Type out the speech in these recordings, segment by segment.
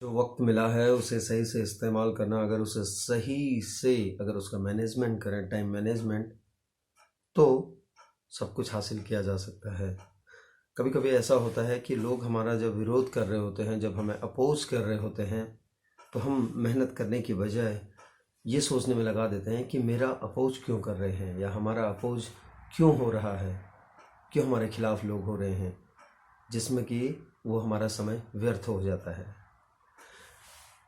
जो वक्त मिला है उसे सही से इस्तेमाल करना, अगर उसे सही से अगर उसका मैनेजमेंट करें, टाइम मैनेजमेंट, तो सब कुछ हासिल किया जा सकता है। कभी कभी ऐसा होता है कि लोग हमारा जब विरोध कर रहे होते हैं, जब हमें अपोज कर रहे होते हैं, तो हम मेहनत करने की बजाय ये सोचने में लगा देते हैं कि मेरा अपोज क्यों कर रहे हैं, या हमारा अपोज क्यों हो रहा है, क्यों हमारे खिलाफ लोग हो रहे हैं, जिसमें कि वो हमारा समय व्यर्थ हो जाता है।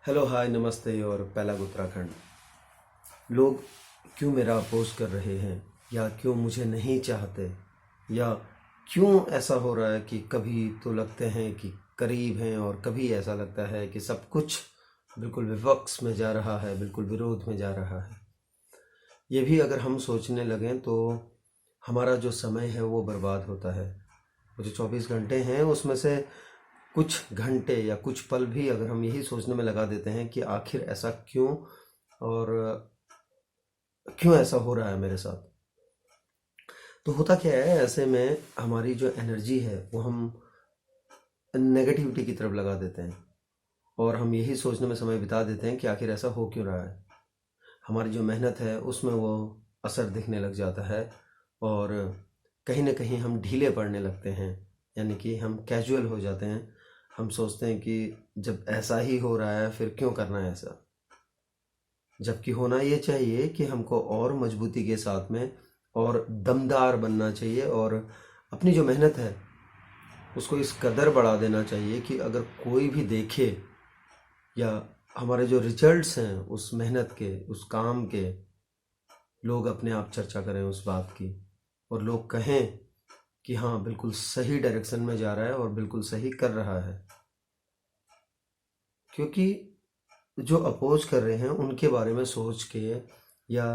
हेलो, हाय, नमस्ते और पहला उत्तराखंड। लोग क्यों मेरा अपोज कर रहे हैं, या क्यों मुझे नहीं चाहते, या क्यों ऐसा हो रहा है कि कभी तो लगते हैं कि करीब हैं और कभी ऐसा लगता है कि सब कुछ बिल्कुल विवक्स में जा रहा है, बिल्कुल विरोध में जा रहा है। ये भी अगर हम सोचने लगें तो हमारा जो समय है वो बर्बाद होता है। वो जो 24 घंटे हैं उसमें से कुछ घंटे या कुछ पल भी अगर हम यही सोचने में लगा देते हैं कि आखिर ऐसा क्यों, और क्यों ऐसा हो रहा है मेरे साथ, तो होता क्या है, ऐसे में हमारी जो एनर्जी है वो हम नेगेटिविटी की तरफ लगा देते हैं, और हम यही सोचने में समय बिता देते हैं कि आखिर ऐसा हो क्यों रहा है। हमारी जो मेहनत है उसमें वो असर दिखने लग जाता है, और कहीं ना कहीं हम ढीले पड़ने लगते हैं, यानी कि हम कैजुअल हो जाते हैं। हम सोचते हैं कि जब ऐसा ही हो रहा है फिर क्यों करना है ऐसा, जबकि होना ये चाहिए कि हमको और मजबूती के साथ में और दमदार बनना चाहिए, और अपनी जो मेहनत है उसको इस कदर बढ़ा देना चाहिए कि अगर कोई भी देखे, या हमारे जो रिजल्ट्स हैं उस मेहनत के, उस काम के, लोग अपने आप चर्चा करें उस बात की, और लोग कहें कि हाँ, बिल्कुल सही डायरेक्शन में जा रहा है और बिल्कुल सही कर रहा है। क्योंकि जो अपोज कर रहे हैं उनके बारे में सोच के, या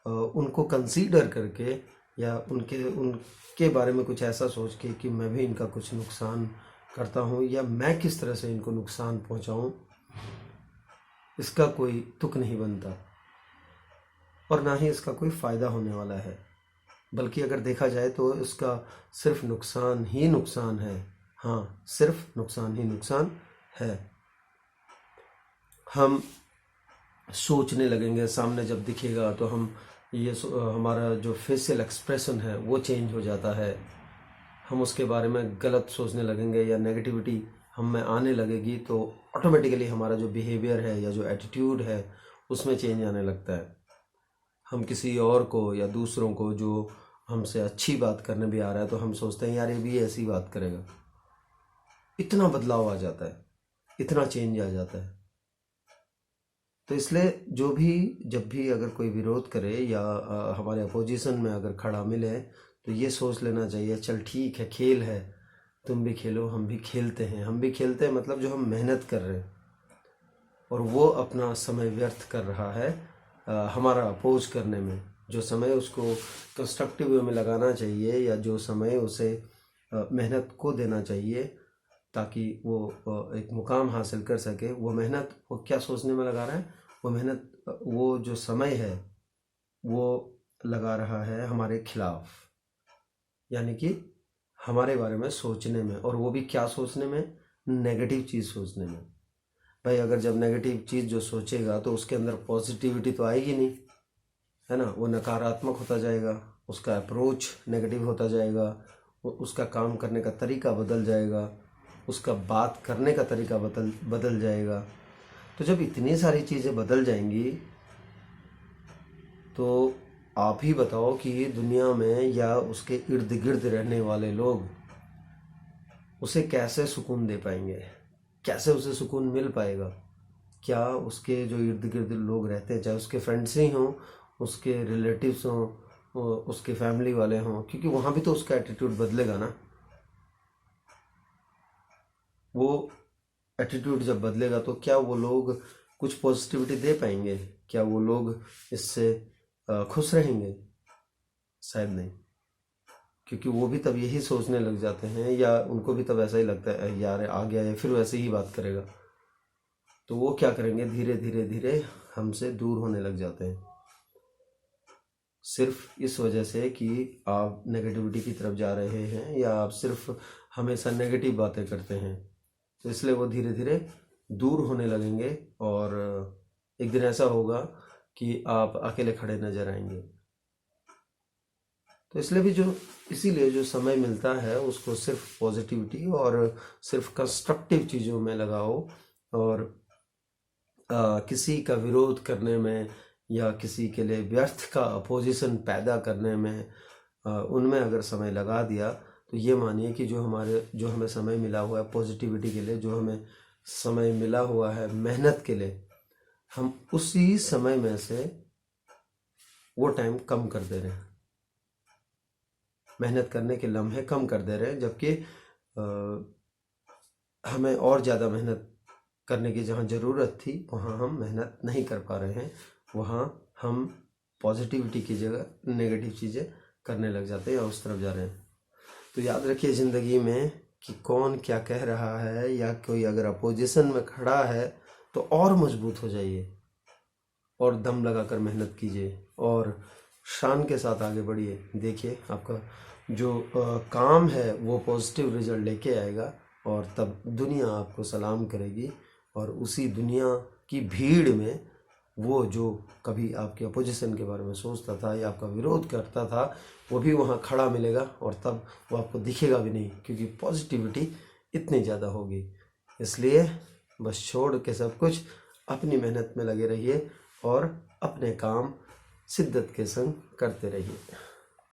उनको कंसीडर करके, या उनके बारे में कुछ ऐसा सोच के कि मैं भी इनका कुछ नुकसान करता हूँ, या मैं किस तरह से इनको नुकसान पहुँचाऊँ, इसका कोई तुक नहीं बनता, और ना ही इसका कोई फ़ायदा होने वाला है। बल्कि अगर देखा जाए तो इसका सिर्फ नुकसान ही नुकसान है। हाँ, सिर्फ नुकसान ही नुकसान है। हम सोचने लगेंगे, सामने जब दिखेगा तो हम हमारा जो फेशियल एक्सप्रेशन है वो चेंज हो जाता है। हम उसके बारे में गलत सोचने लगेंगे या नेगेटिविटी हम में आने लगेगी, तो ऑटोमेटिकली हमारा जो बिहेवियर है या जो एटीट्यूड है उसमें चेंज आने लगता है। हम किसी और को या दूसरों को जो हमसे अच्छी बात करने भी आ रहा है तो हम सोचते हैं यार ये भी ऐसी बात करेगा। इतना बदलाव आ जाता है, इतना चेंज आ जाता है। तो इसलिए जो भी, जब भी अगर कोई विरोध करे या हमारे अपोजिशन में अगर खड़ा मिले, तो ये सोच लेना चाहिए, चल ठीक है, खेल है, तुम भी खेलो, हम भी खेलते हैं। हम भी खेलते हैं मतलब जो हम मेहनत कर रहे हैं और वो अपना समय व्यर्थ कर रहा है हमारा अपोज करने में। जो समय उसको कंस्ट्रक्टिव वे में लगाना चाहिए, या जो समय उसे मेहनत को देना चाहिए ताकि वो एक मुकाम हासिल कर सके, वो मेहनत वो क्या सोचने में लगा रहा है, वो मेहनत, वो जो समय है वो लगा रहा है हमारे खिलाफ, यानी कि हमारे बारे में सोचने में। और वो भी क्या सोचने में, नेगेटिव चीज़ सोचने में। भाई अगर जब नेगेटिव चीज़ जो सोचेगा तो उसके अंदर पॉजिटिविटी तो आएगी नहीं, है ना। वो नकारात्मक होता जाएगा, उसका अप्रोच नेगेटिव होता जाएगा, उसका काम करने का तरीका बदल जाएगा, उसका बात करने का तरीका बदल जाएगा। तो जब इतनी सारी चीज़ें बदल जाएंगी तो आप ही बताओ कि दुनिया में या उसके इर्द गिर्द रहने वाले लोग उसे कैसे सुकून दे पाएंगे, कैसे उसे सुकून मिल पाएगा। क्या उसके जो इर्द गिर्द लोग रहते हैं, चाहे उसके फ्रेंड्स ही हों, उसके रिलेटिव्स हों, उसके फैमिली वाले हों, क्योंकि वहाँ भी तो उसका एटीट्यूड बदलेगा ना। वो एटीट्यूड जब बदलेगा तो क्या वो लोग कुछ पॉजिटिविटी दे पाएंगे? क्या वो लोग इससे खुश रहेंगे? शायद नहीं। क्योंकि वो भी तब यही सोचने लग जाते हैं, या उनको भी तब ऐसा ही लगता है यार आ गया है, फिर वैसे ही बात करेगा। तो वो क्या करेंगे, धीरे धीरे धीरे हमसे दूर होने लग जाते हैं, सिर्फ इस वजह से कि आप नेगेटिविटी की तरफ जा रहे हैं, या आप सिर्फ हमेशा नेगेटिव बातें करते हैं। तो इसलिए वो धीरे धीरे दूर होने लगेंगे और एक दिन ऐसा होगा कि आप अकेले खड़े नजर आएंगे। तो इसीलिए जो समय मिलता है उसको सिर्फ पॉजिटिविटी और सिर्फ कंस्ट्रक्टिव चीज़ों में लगाओ, और किसी का विरोध करने में या किसी के लिए व्यर्थ का अपोजिशन पैदा करने में, उनमें अगर समय लगा दिया तो ये मानिए कि जो हमें समय मिला हुआ है पॉजिटिविटी के लिए, जो हमें समय मिला हुआ है मेहनत के लिए, हम उसी समय में से वो टाइम कम कर दे रहे हैं, मेहनत करने के लम्हे कम कर दे रहे हैं, जबकि हमें और ज़्यादा मेहनत करने की जहाँ ज़रूरत थी वहाँ हम मेहनत नहीं कर पा रहे हैं, वहाँ हम पॉजिटिविटी की जगह नेगेटिव चीज़ें करने लग जाते हैं या उस तरफ जा रहे हैं। तो याद रखिए ज़िंदगी में कि कौन क्या कह रहा है, या कोई अगर अपोजिशन में खड़ा है तो और मजबूत हो जाइए और दम लगाकर मेहनत कीजिए और शान के साथ आगे बढ़िए। देखिए आपका जो काम है वो पॉजिटिव रिजल्ट लेके आएगा, और तब दुनिया आपको सलाम करेगी, और उसी दुनिया की भीड़ में वो जो कभी आपके अपोजिशन के बारे में सोचता था या आपका विरोध करता था वो भी वहाँ खड़ा मिलेगा, और तब वो आपको दिखेगा भी नहीं, क्योंकि पॉजिटिविटी इतनी ज़्यादा होगी। इसलिए बस छोड़ के सब कुछ अपनी मेहनत में लगे रहिए और अपने काम शिद्दत के संग करते रहिए।